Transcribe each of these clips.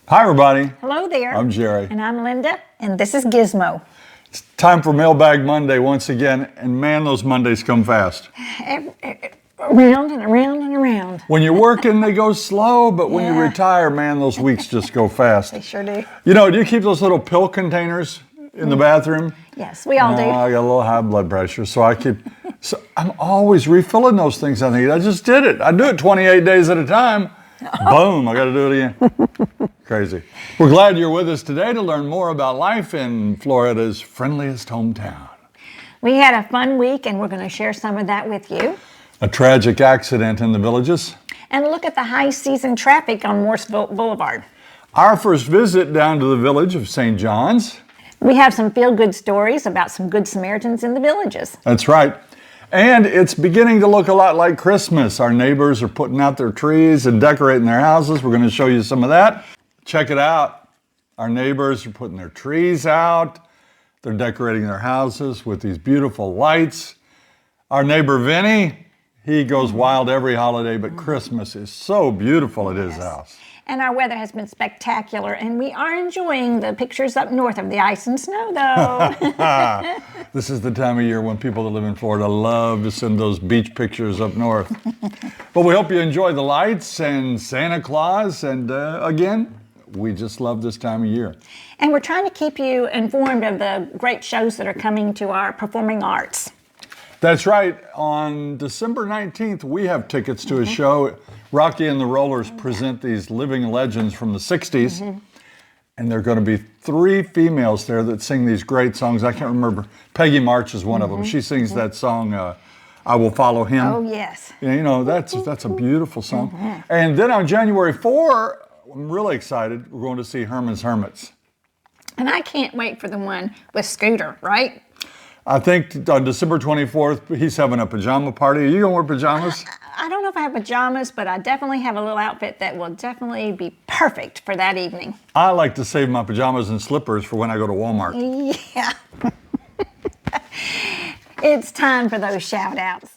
Hi, everybody. Hello there. I'm Jerry. And I'm Linda, and this is Gizmo. It's time for Mailbag Monday once again, and man, those Mondays come fast. Around and around and around. When you're working, they go slow, but when you retire, man, those weeks just go fast. They sure do. You know, do you keep those little pill containers in the bathroom? Yes, we all do. I got a little high blood pressure, so I'm always refilling those things I need. I just did it. I do it 28 days at a time. Boom, I got to do it again. Crazy. We're glad you're with us today to learn more about life in Florida's friendliest hometown. We had a fun week, and we're going to share some of that with you. A tragic accident in the Villages. And look at the high season traffic on Morrisville Boulevard. Our first visit down to the village of St. John's. We have some feel-good stories about some good Samaritans in the Villages. That's right. And it's beginning to look a lot like Christmas. Our neighbors are putting out their trees and decorating their houses. We're going to show you some of that. Check it out. Our neighbors are putting their trees out. They're decorating their houses with these beautiful lights. Our neighbor Vinny, he goes wild every holiday, but Christmas is so beautiful at his house. And our weather has been spectacular, and we are enjoying the pictures up north of the ice and snow, though. This is the time of year when people that live in Florida love to send those beach pictures up north. But we hope you enjoy the lights and Santa Claus, and again, we just love this time of year. And we're trying to keep you informed of the great shows that are coming to our performing arts. That's right. On December 19th, we have tickets to a show. Rocky and the Rollers present these living legends from the 60s. And there are going to be 3 females there that sing these great songs. I can't remember. Peggy March is one of them. She sings that song, I Will Follow Him. Oh, yes. You know, that's a beautiful song. And then on January 4, I'm really excited. We're going to see Herman's Hermits. And I can't wait for the one with Scooter, right? I think on December 24th, he's having a pajama party. Are you going to wear pajamas? I don't know if I have pajamas, but I definitely have a little outfit that will definitely be perfect for that evening. I like to save my pajamas and slippers for when I go to Walmart. Yeah. It's time for those shout-outs.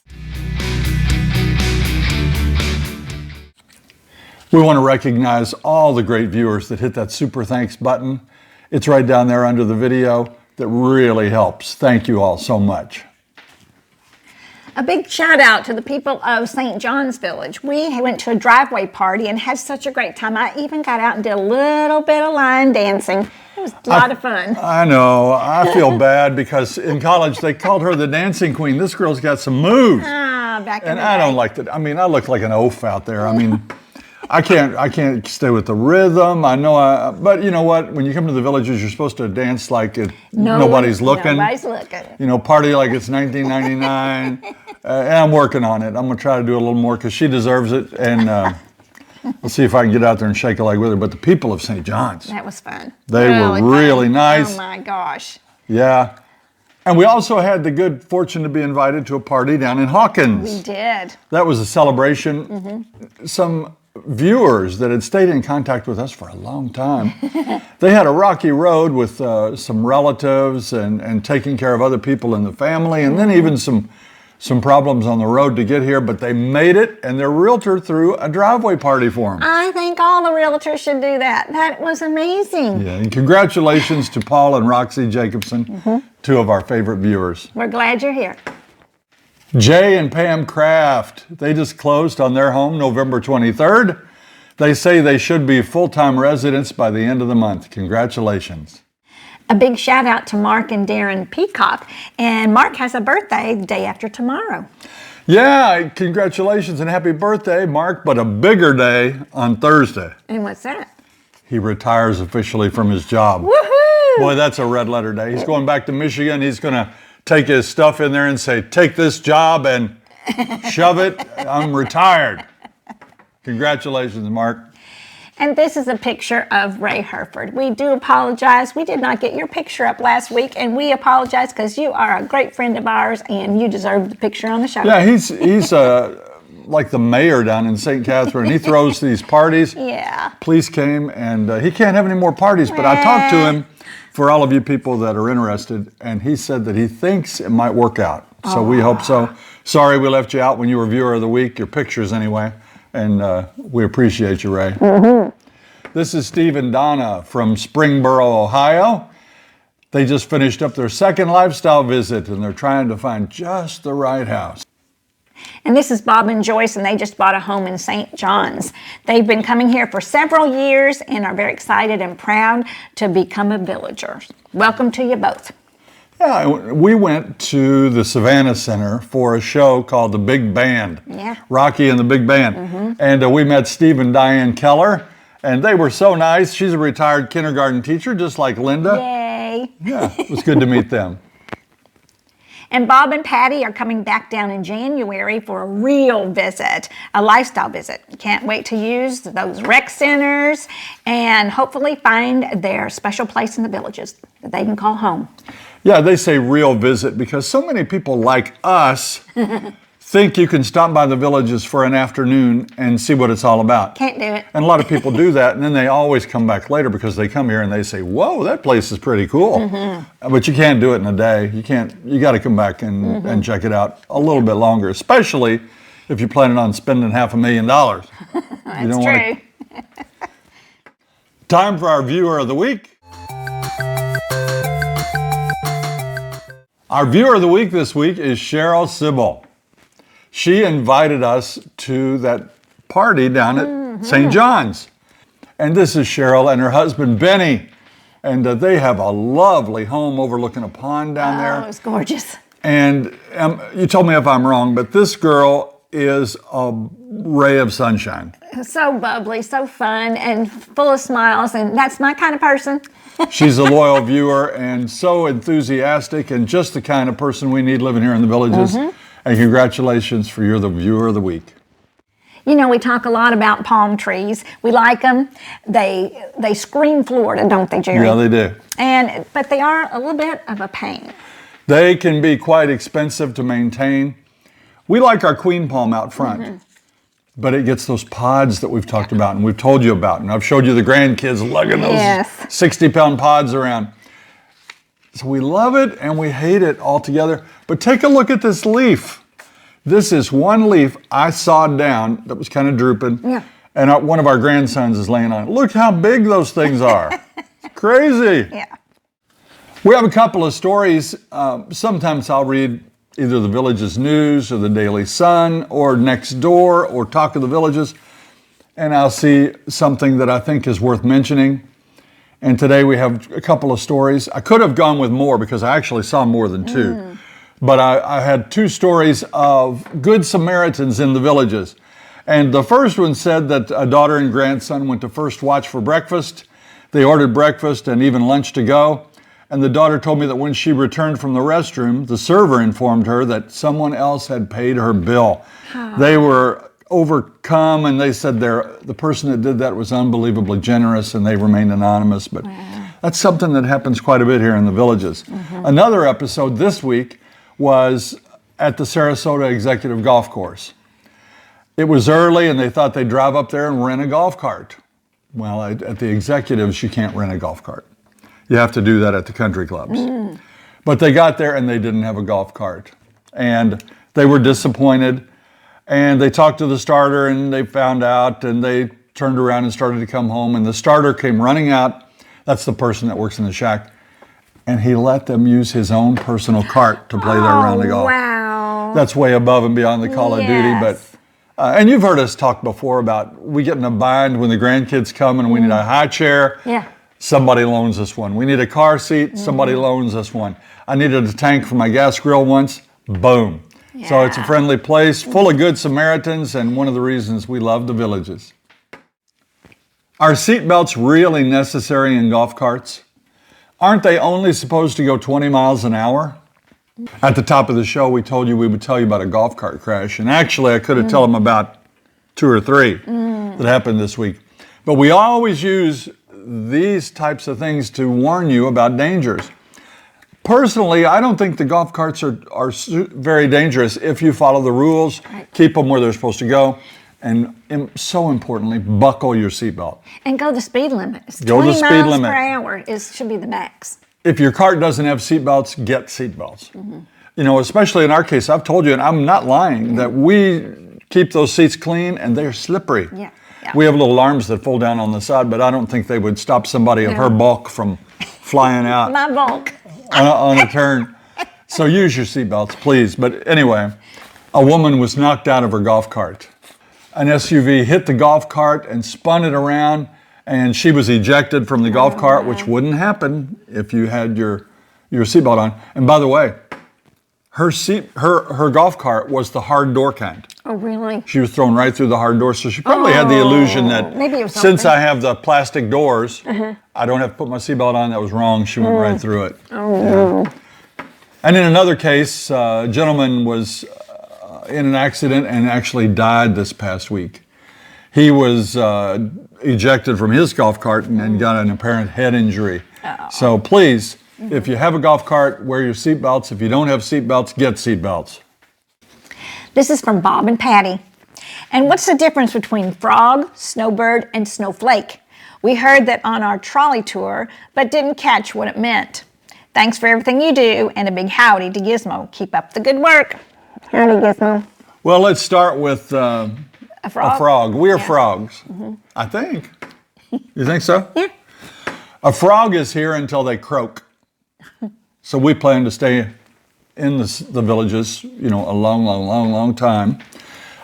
We want to recognize all the great viewers that hit that super thanks button. It's right down there under the video. That really helps. Thank you all so much. A big shout out to the people of St. John's Village. We went to a driveway party and had such a great time. I even got out and did a little bit of line dancing. It was a lot of fun. I know. I feel bad because in college they called her the dancing queen. This girl's got some moves. Back in the day. And I don't like that. I mean, I look like an oaf out there. I mean, I can't stay with the rhythm. But you know what? When you come to the Villages, you're supposed to dance like nobody's looking. Nobody's looking. You know, party like it's 1999. And I'm working on it. I'm going to try to do a little more because she deserves it. And we'll see if I can get out there and shake a leg with her. But the people of St. John's. That was fun. They were really nice. Oh, my gosh. Yeah. And we also had the good fortune to be invited to a party down in Hawkins. We did. That was a celebration. Some viewers that had stayed in contact with us for a long time. They had a rocky road with some relatives and taking care of other people in the family, and then even some problems on the road to get here, but they made it, and their realtor threw a driveway party for them. I think all the realtors should do that. That was amazing. Yeah, and congratulations to Paul and Roxy Jacobson, 2 of our favorite viewers. We're glad you're here. Jay and Pam Kraft, they just closed on their home November 23rd. They say they should be full-time residents by the end of the month. Congratulations. A big shout out to Mark and Darren Peacock. And Mark has a birthday the day after tomorrow. Yeah, congratulations and happy birthday, Mark, but a bigger day on Thursday. And what's that? He retires officially from his job. Woohoo! Boy, that's a red letter day. He's going back to Michigan. He's going to take his stuff in there and say, take this job and shove it. I'm retired. Congratulations, Mark. And this is a picture of Ray Herford. We do apologize. We did not get your picture up last week, and we apologize because you are a great friend of ours, and you deserve the picture on the show. Yeah, he's like the mayor down in St. Catherine. He throws these parties. Yeah. Police came, and he can't have any more parties, but I talked to him for all of you people that are interested, and he said that he thinks it might work out. So we hope so. Sorry we left you out when you were Viewer of the Week, your pictures anyway, and we appreciate you, Ray. This is Steve and Donna from Springboro, Ohio. They just finished up their second lifestyle visit and they're trying to find just the right house. And this is Bob and Joyce, and they just bought a home in St. John's. They've been coming here for several years and are very excited and proud to become a villager. Welcome to you both. Yeah, we went to the Savannah Center for a show called The Big Band. Yeah. Rocky and the Big Band. And we met Steve and Diane Keller, and they were so nice. She's a retired kindergarten teacher, just like Linda. Yay. Yeah, it was good to meet them. And Bob and Patty are coming back down in January for a real visit, a lifestyle visit. Can't wait to use those rec centers and hopefully find their special place in the villages that they can call home. Yeah, they say real visit because so many people like us think you can stop by the villages for an afternoon and see what it's all about. Can't do it. And a lot of people do that, and then they always come back later because they come here and they say, whoa, that place is pretty cool. But you can't do it in a day. You got to come back and check it out a little bit longer, especially if you're planning on spending $500,000. That's true. Time for our viewer of the week. Our viewer of the week this week is Cheryl Sybil. She invited us to that party down at St. John's. And this is Cheryl and her husband, Benny. And they have a lovely home overlooking a pond down there. Oh, it's gorgeous. And you told me if I'm wrong, but this girl is a ray of sunshine. So bubbly, so fun, and full of smiles, and that's my kind of person. She's a loyal viewer and so enthusiastic and just the kind of person we need living here in the villages. And congratulations for you're the viewer of the week. You know, we talk a lot about palm trees. We like them. They scream Florida, don't they, Jerry? Yeah, they do. But they are a little bit of a pain. They can be quite expensive to maintain. We like our queen palm out front, but it gets those pods that we've talked about and we've told you about. And I've showed you the grandkids lugging those 60-pound pods around. So we love it and we hate it altogether. But take a look at this leaf. This is one leaf I sawed down that was kind of drooping. Yeah. And one of our grandsons is laying on it. Look how big those things are. Crazy. Yeah. We have a couple of stories. Sometimes I'll read either the Villages News or the Daily Sun or Next Door or Talk of the Villages. And I'll see something that I think is worth mentioning. And today we have a couple of stories. I could have gone with more because I actually saw more than two. But I had two stories of good Samaritans in the villages. And the first one said that a daughter and grandson went to First Watch for breakfast. They ordered breakfast and even lunch to go. And the daughter told me that when she returned from the restroom, the server informed her that someone else had paid her bill. They were overcome, and they said the person that did that was unbelievably generous, and they remained anonymous. But that's something that happens quite a bit here in the villages. Another episode this week was at the Sarasota Executive Golf Course. It was early, and they thought they'd drive up there and rent a golf cart. Well, at the Executives, you can't rent a golf cart. You have to do that at the country clubs. But they got there, and they didn't have a golf cart. And they were disappointed. And they talked to the starter and they found out and they turned around and started to come home. And the starter came running out. That's the person that works in the shack. And he let them use his own personal cart to play their round of golf. Wow. That's way above and beyond the call of duty. But and you've heard us talk before about we get in a bind when the grandkids come and we need a high chair. Yeah. Somebody loans us one. We need a car seat. Somebody loans us one. I needed a tank for my gas grill once. Boom. So it's a friendly place, full of good Samaritans, and one of the reasons we love the villages. Are seatbelts really necessary in golf carts? Aren't they only supposed to go 20 miles an hour? At the top of the show, we told you we would tell you about a golf cart crash, and actually I could have told them about 2 or 3 that happened this week. But we always use these types of things to warn you about dangers. Personally, I don't think the golf carts are very dangerous if you follow the rules, keep them where they're supposed to go, and so importantly, buckle your seatbelt. And go the speed limit. Go the speed 20 miles limit. per hour should be the max. If your cart doesn't have seatbelts, get seatbelts. You know, especially in our case, I've told you, and I'm not lying, that we keep those seats clean and they're slippery. Yeah. Yeah. We have little arms that fold down on the side, but I don't think they would stop somebody of her bulk from flying out My bulk. on a turn. So use your seatbelts, please. But anyway, a woman was knocked out of her golf cart. An SUV hit the golf cart and spun it around, and she was ejected from the golf cart, which wouldn't happen if you had your seatbelt on. And by the way, her golf cart was the hard door kind. Oh, really? She was thrown right through the hard door, so she probably had the illusion that maybe it was since open. I have the plastic doors, I don't have to put my seatbelt on. That was wrong. She went right through it. Oh, yeah. And in another case, a gentleman was in an accident and actually died this past week. He was ejected from his golf cart and got an apparent head injury. So please, if you have a golf cart, wear your seatbelts. If you don't have seatbelts, get seatbelts. This is from Bob and Patty. And what's the difference between frog, snowbird, and snowflake? We heard that on our trolley tour, but didn't catch what it meant. Thanks for everything you do, and a big howdy to Gizmo. Keep up the good work. Howdy, Gizmo. Well, let's start with a frog. We are frogs, I think. You think so? Yeah. A frog is here until they croak. So we plan to stay in the villages, a long time.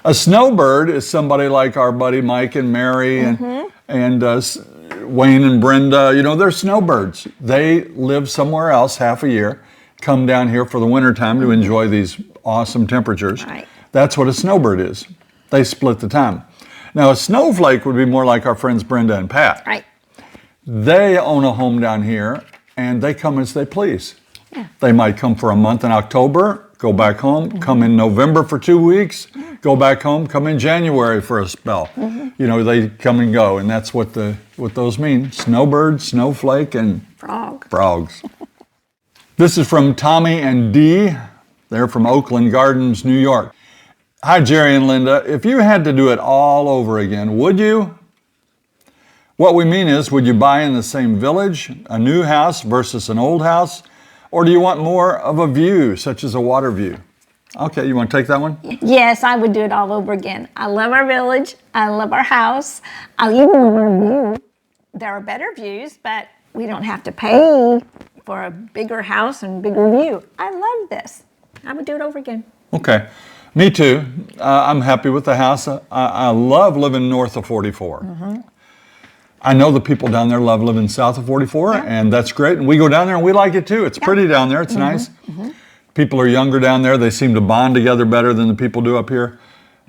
A snowbird is somebody like our buddy Mike and Mary and Wayne and Brenda. They're snowbirds. They live somewhere else half a year, come down here for the wintertime to enjoy these awesome temperatures. Right. That's what a snowbird is. They split the time. Now, a snowflake would be more like our friends Brenda and Pat. Right. They own a home down here, and they come as they please. Yeah. They might come for a month in October, go back home, come in November for 2 weeks, go back home, come in January for a spell. They come and go, and that's what those mean. Snowbird, snowflake, and frogs. This is from Tommy and Dee. They're from Oakland Gardens, New York. Hi, Jerry and Linda. If you had to do it all over again, would you? What we mean is, would you buy in the same village, a new house versus an old house? Or do you want more of a view, such as a water view? Okay, you want to take that one? Yes, I would do it all over again. I love our village. I love our house. I even love our view. There are better views, but we don't have to pay for a bigger house and bigger view. I love this. I would do it over again. Okay, me too. I'm happy with the house. I love living north of 44. I know the people down there love living south of 44, and that's great. And we go down there and we like it too. It's pretty down there. It's nice. People are younger down there. They seem to bond together better than the people do up here.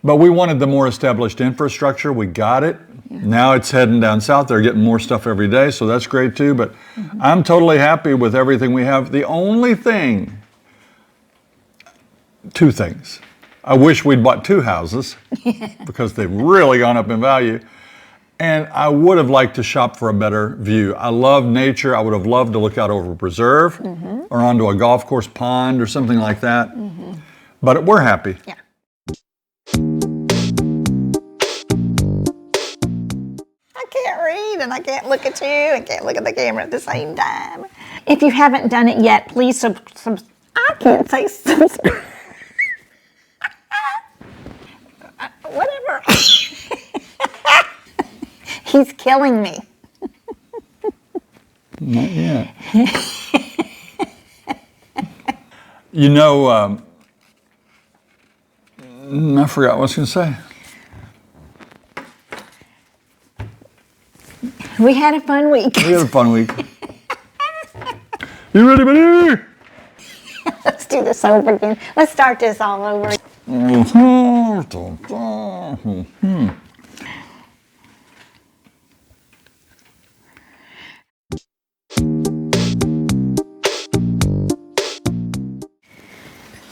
But we wanted the more established infrastructure. We got it. Now it's heading down south. They're getting more stuff every day, so that's great too. But I'm totally happy with everything we have. The only thing, two things. I wish we'd bought two houses because they've really gone up in value. And I would have liked to shop for a better view. I love nature. I would have loved to look out over a preserve or onto a golf course pond or something like that. But we're happy. Yeah. I can't read and I can't look at you and can't look at the camera at the same time. If you haven't done it yet, please I can't say subscribe. Whatever. He's killing me. Not yet. I forgot what I was going to say. We had a fun week. We had a fun week. You ready, buddy? Let's do this over again. Let's start this all over.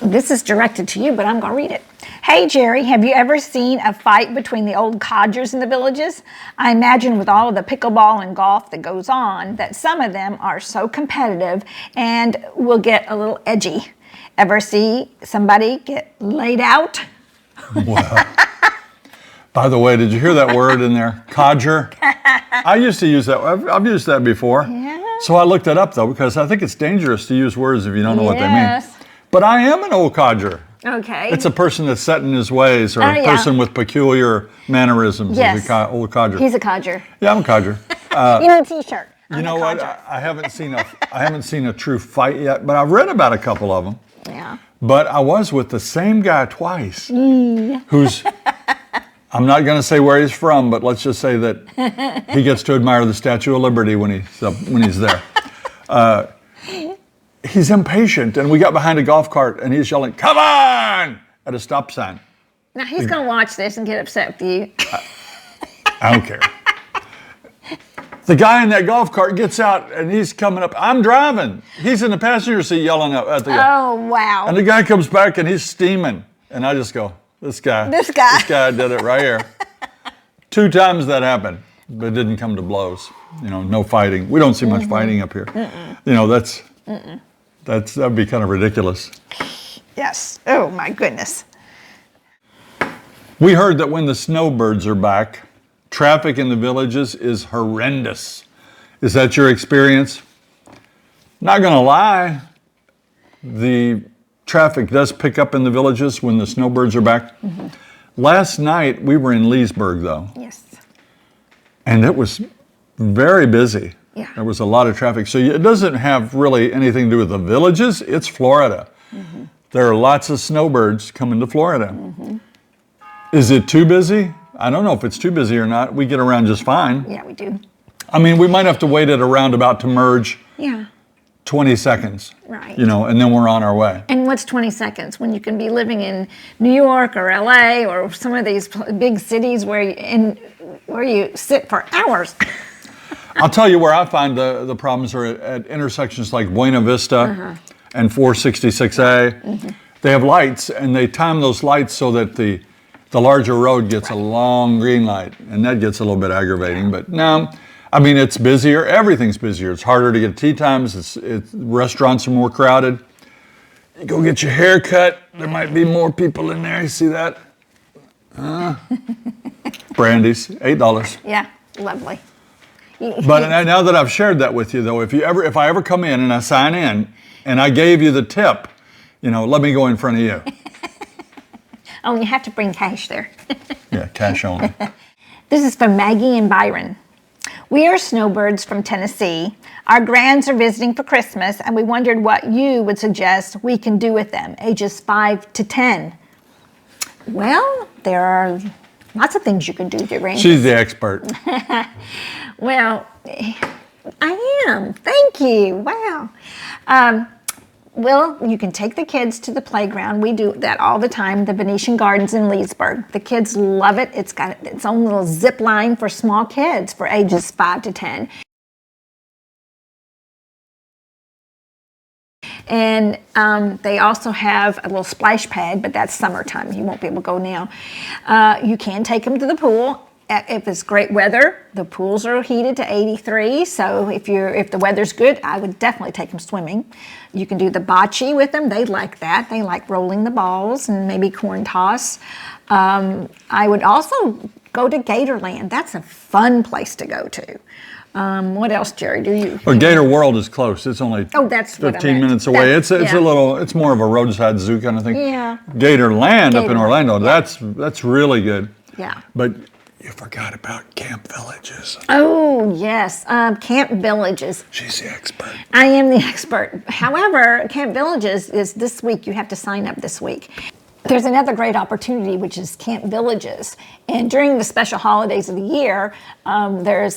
This is directed to you, but I'm going to read it. Hey, Jerry, have you ever seen a fight between the old Codgers in the villages? I imagine with all of the pickleball and golf that goes on, that some of them are so competitive and will get a little edgy. Ever see somebody get laid out? Wow. By the way, did you hear that word in there? Codger? I used to use that. I've used that before. Yeah. So I looked it up, though, because I think it's dangerous to use words if you don't know what they mean. Yes. But I am an old codger. Okay. It's a person that's set in his ways, or Oh, a yeah. person with peculiar mannerisms. Yes. Is a old codger. He's a codger. Yeah, I'm a codger. You need a T-shirt. You know what? I haven't seen a true fight yet, but I've read about a couple of them. Yeah. But I was with the same guy twice, who's, I'm not going to say where he's from, but let's just say that he gets to admire the Statue of Liberty when he's there. He's impatient, and we got behind a golf cart, and he's yelling, "Come on!" at a stop sign. Now he's going to watch this and get upset with you. I don't care. The guy in that golf cart gets out, and he's coming up. I'm driving. He's in the passenger seat yelling at the guy. Oh, wow. And the guy comes back, and he's steaming. And I just go, this guy did it right here. 2 times that happened, but it didn't come to blows. No fighting. We don't see much fighting up here. That'd be kind of ridiculous. Yes. Oh, my goodness. We heard that when the snowbirds are back, traffic in the villages is horrendous. Is that your experience? Not gonna lie, the traffic does pick up in the villages when the snowbirds are back. Last night we were in Leesburg though. Yes. And it was very busy. Yeah. There was a lot of traffic. So it doesn't have really anything to do with the villages, it's Florida. There are lots of snowbirds coming to Florida. Is it too busy? I don't know if it's too busy or not. We get around just fine. Yeah, we do. I mean, we might have to wait at a roundabout to merge Yeah. 20 seconds. Right. And then we're on our way. And what's 20 seconds when you can be living in New York or LA or some of these big cities where you sit for hours? I'll tell you where I find the problems are at intersections like Buena Vista and 466A. They have lights, and they time those lights so that the larger road gets a long green light, and that gets a little bit aggravating. But no, I mean, it's busier. Everything's busier. It's harder to get tea times. Restaurants are more crowded. You go get your hair cut, there might be more people in there. You see that? Brandy's, $8. Yeah, lovely. But now that I've shared that with you, though, if I ever come in and I sign in and I gave you the tip, let me go in front of you. Oh, you have to bring cash there. Yeah, cash only. This is from Maggie and Byron. We are snowbirds from Tennessee. Our grands are visiting for Christmas, and we wondered what you would suggest we can do with them, ages 5 to 10. Well, there are lots of things you can do with your grands. She's the expert. Well, I am. Thank you. Wow. Well, you can take the kids to the playground. We do that all the time, the Venetian Gardens in Leesburg. The kids love it. It's got its own little zip line for small kids for ages 5 to 10. And they also have a little splash pad, but that's summertime. You won't be able to go now. You can take them to the pool. If it's great weather, the pools are heated to 83. So if the weather's good, I would definitely take them swimming. You can do the bocce with them. They like that. They like rolling the balls and maybe corn toss. I would also go to Gatorland. That's a fun place to go to. What else, Jerry? Do you? Well, Gator World is close. It's only that's 15 minutes away. It's it's more of a roadside zoo kind of thing. Yeah. Gatorland up in Orlando. That's really good. Yeah. But you forgot about Camp Villages. Oh, yes. Camp Villages. She's the expert. I am the expert. However, Camp Villages is this week. You have to sign up this week. There's another great opportunity, which is Camp Villages. And during the special holidays of the year, there's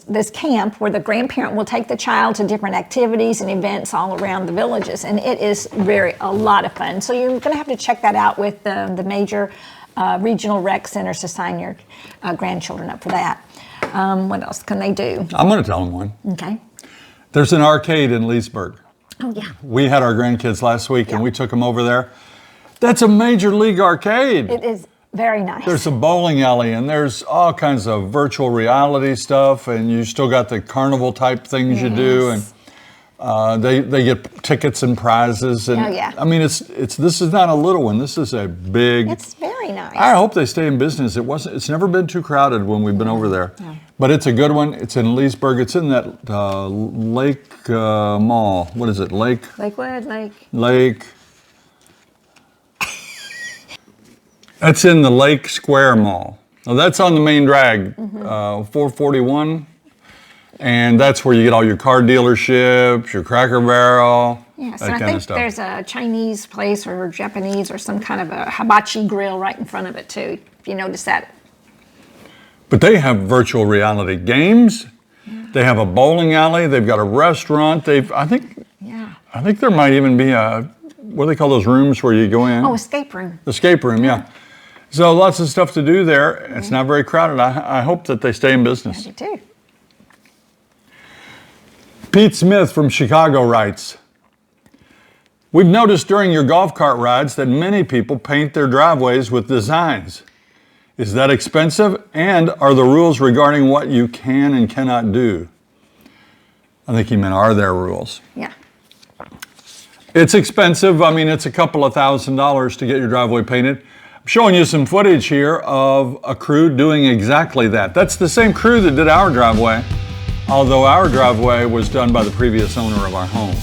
this camp where the grandparent will take the child to different activities and events all around the villages. And it is a lot of fun. So you're going to have to check that out with the major regional rec centers to sign your grandchildren up for that. What else can they do? I'm going to tell them one. Okay. There's an arcade in Leesburg. Oh, yeah. We had our grandkids last week, and we took them over there. That's a major league arcade. It is very nice. There's a bowling alley, and there's all kinds of virtual reality stuff, and you still got the carnival type things you do, and they get tickets and prizes. And I mean, this is not a little one. This is a big. It's very nice. I hope they stay in business. It's never been too crowded when we've been over there. No. But it's a good one. It's in Leesburg. It's in that Lake Mall. What is it? Lakewood. Lake. That's in the Lake Square Mall. Now that's on the main drag, 441. And that's where you get all your car dealerships, your Cracker Barrel, Yes, that and I kind think of stuff. there's a Chinese place or Japanese or some kind of a hibachi grill right in front of it too, if you notice that. But they have virtual reality games. They have a bowling alley. They've got a restaurant. I think there might even be what do they call those rooms where you go in? Oh, escape room. Escape room, yeah. So lots of stuff to do there. It's not very crowded. I hope that they stay in business. I do too. Pete Smith from Chicago writes, we've noticed during your golf cart rides that many people paint their driveways with designs. Is that expensive? And are the rules regarding what you can and cannot do? I think he meant, are there rules? Yeah. It's expensive. I mean, it's a couple of $1,000s to get your driveway painted. I'm showing you some footage here of a crew doing exactly that. That's the same crew that did our driveway, although our driveway was done by the previous owner of our home.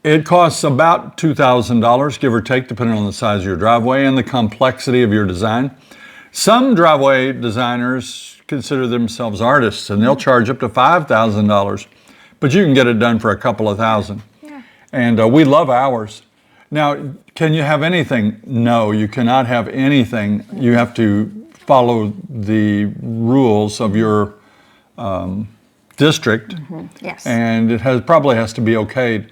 It costs about $2,000, give or take, depending on the size of your driveway and the complexity of your design. Some driveway designers consider themselves artists, and they'll charge up to $5,000, but you can get it done for a couple of thousand. Yeah. And we love ours. Now, can you have anything? No, you cannot have anything. You have to follow the rules of your district, Yes. and it probably has to be okayed.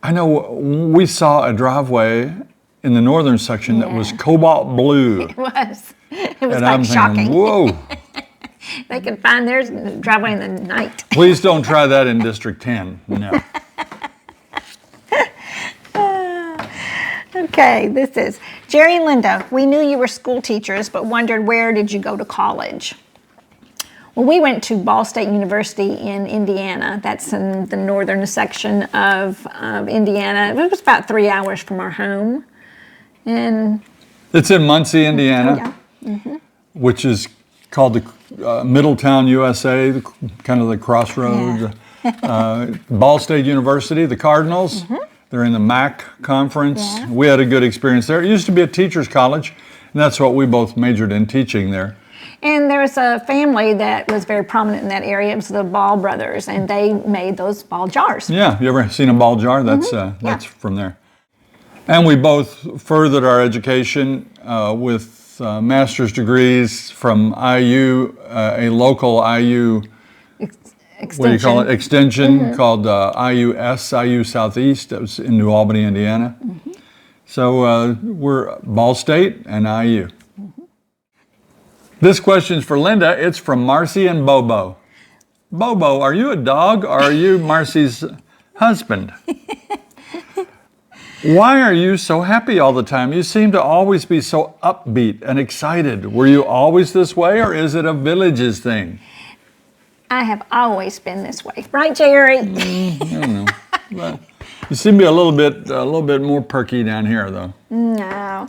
I know we saw a driveway in the northern section that was cobalt blue. It was. It was And like I'm shocking. thinking, whoa, They could find theirs in the driveway in the night. please don't try that in District 10. No. Okay, this is Jerry and Linda. We knew you were school teachers, but wondered where did you go to college? Well, we went to Ball State University in Indiana. That's in the northern section of Indiana. It was about 3 hours from our home. And It's in Muncie, Indiana, which is called the Middletown, USA, kind of the crossroads. Ball State University, the Cardinals, they're in the MAC conference. Yeah. We had a good experience there. It used to be a teacher's college, and that's what we both majored in, teaching there. And there's a family that was very prominent in that area. It was the Ball brothers, and they made those ball jars. Yeah, you ever seen a ball jar? That's from there. And we both furthered our education with master's degrees from IU, a local IU, Extension. what do you call it, extension called IUS, IU Southeast. That was in New Albany, Indiana. So we're Ball State and IU. This question's for Linda. It's from Marcy and Bobo. Bobo, are you a dog or are you Marcy's husband? Why are you so happy all the time? You seem to always be so upbeat and excited. Were you always this way or is it a Villages thing? I have always been this way. Right, Jerry? I don't know. But you seem to be a little bit more perky down here though. No.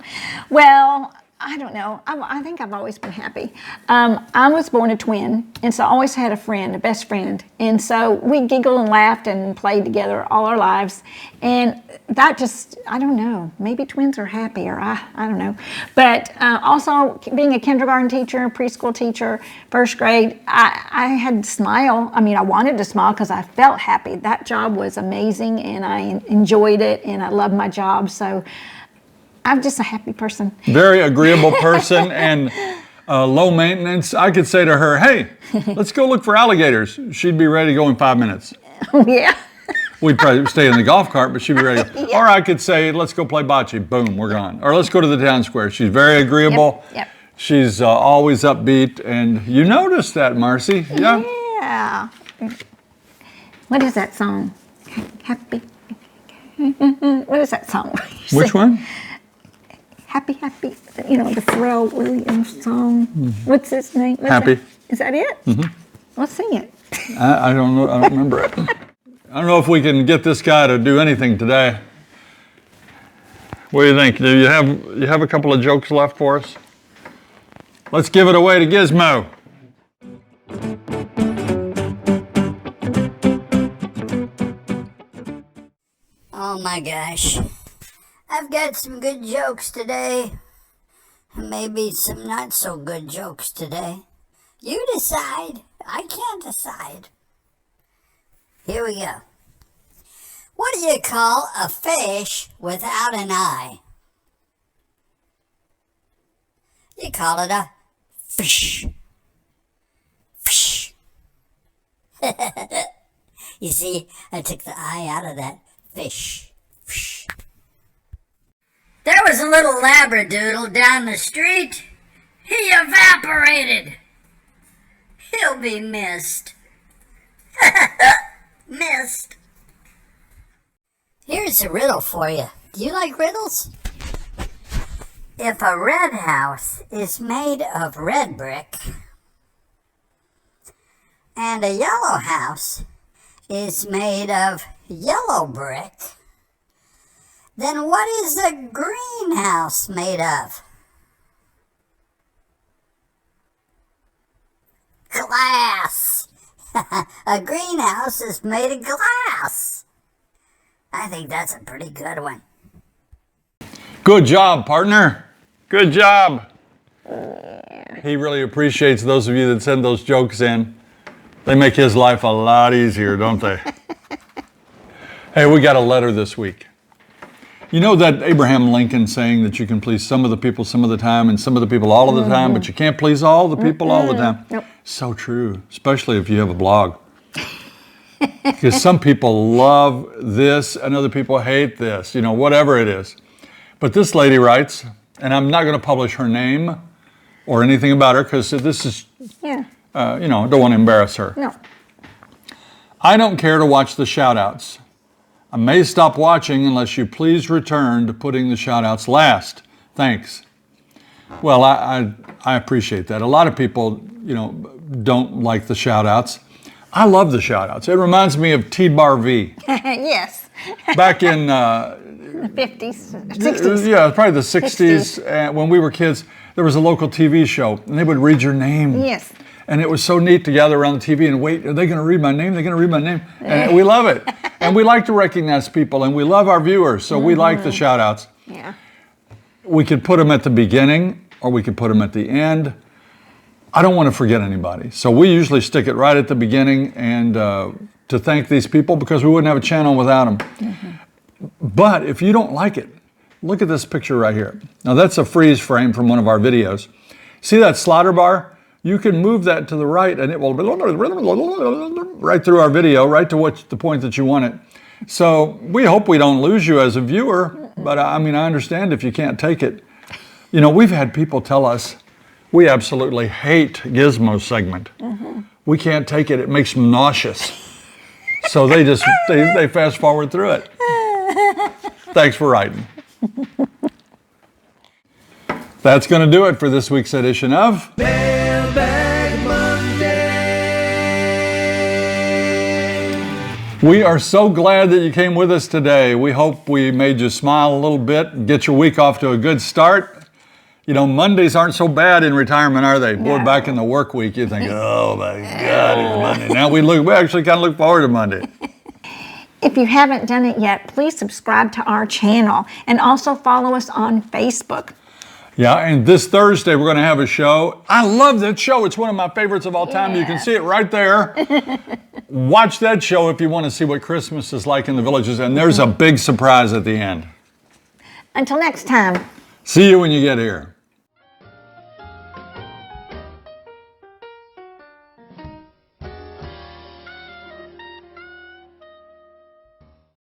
Well, I don't know. I think I've always been happy. I was born a twin, and so I always had a friend, a best friend. And so we giggled and laughed and played together all our lives. And that just, I don't know, maybe twins are happier. I don't know. But also being a kindergarten teacher, preschool teacher, first grade, I had to smile. I mean, I wanted to smile because I felt happy. That job was amazing, and I enjoyed it, and I loved my job. So I'm just a happy person. Very agreeable person and low maintenance. I could say to her, hey, let's go look for alligators. She'd be ready to go in 5 minutes. Yeah. We'd probably stay in the golf cart, but she'd be ready to go. Yeah. Or I could say, let's go play bocce. Boom, we're gone. Or let's go to the town square. She's very agreeable. Yep. She's always upbeat. And you noticed that, Marcy. Yeah. Yeah. What is that song? Happy. What is that song? Which one? Happy, happy. You know, the Pharrell Williams song. What's his name? Happy. Is that it? Mm-hmm. Let's sing it. I don't know. I don't remember it. I don't know if we can get this guy to do anything today. What do you think? Do you have a couple of jokes left for us? Let's give it away to Gizmo. Oh my gosh. I've got some good jokes today. And maybe some not so good jokes today. You decide. I can't decide. Here we go. What do you call a fish without an eye? You call it a fish. Fish. You see, I took the eye out of that fish. Fish. There was a little labradoodle down the street. He evaporated. He'll be missed. Missed. Here's a riddle for you. Do you like riddles? If a red house is made of red brick and a yellow house is made of yellow brick, then what is a greenhouse made of? Glass. A greenhouse is made of glass. I think that's a pretty good one. Good job, partner. Good job. He really appreciates those of you that send those jokes in. They make his life a lot easier, don't they? Hey, we got a letter this week. You know that Abraham Lincoln saying that you can please some of the people some of the time and some of the people all of the time, but you can't please all the people all the time? Nope. So true, especially if you have a blog. Because some people love this and other people hate this, you know, whatever it is. But this lady writes, and I'm not going to publish her name or anything about her because this is, Yeah. you know, I don't want to embarrass her. No. I don't care to watch the shoutouts. I may stop watching unless you please return to putting the shoutouts last. Thanks. Well, I appreciate that. A lot of people, you know, don't like the shoutouts. I love the shoutouts. It reminds me of T-Bar V. Yes. Back in The 50s, 60s. yeah, probably the 60s. When we were kids, there was a local TV show, and they would read your name. Yes. And it was so neat to gather around the TV and wait, are they going to read my name? They're going to read my name. And we love it. And we like to recognize people, and we love our viewers, so we like the shout-outs. Yeah. We could put them at the beginning, or we could put them at the end. I don't want to forget anybody. So we usually stick it right at the beginning and to thank these people because we wouldn't have a channel without them. Mm-hmm. But if you don't like it, look at this picture right here. Now that's a freeze frame from one of our videos. See that slaughter bar? You can move that to the right and it will right through our video, right to the point that you want it. So we hope we don't lose you as a viewer, but I mean, I understand if you can't take it. You know, we've had people tell us, we absolutely hate Gizmo's segment. Mm-hmm. We can't take it, it makes them nauseous. So they just, they fast forward through it. Thanks for writing. That's going to do it for this week's edition of Mailbag Monday. We are so glad that you came with us today. We hope we made you smile a little bit and get your week off to a good start. You know, Mondays aren't so bad in retirement, are they? Boy, No. back in the work week, you think, oh my God, it's Monday. Now we actually kind of look forward to Monday. If you haven't done it yet, please subscribe to our channel and also follow us on Facebook. Yeah, and this Thursday we're going to have a show. I love that show. It's one of my favorites of all time. You can Yes. see it right there. Watch that show if you want to see what Christmas is like in the villages. And there's a big surprise at the end. Until next time. See you when you get here.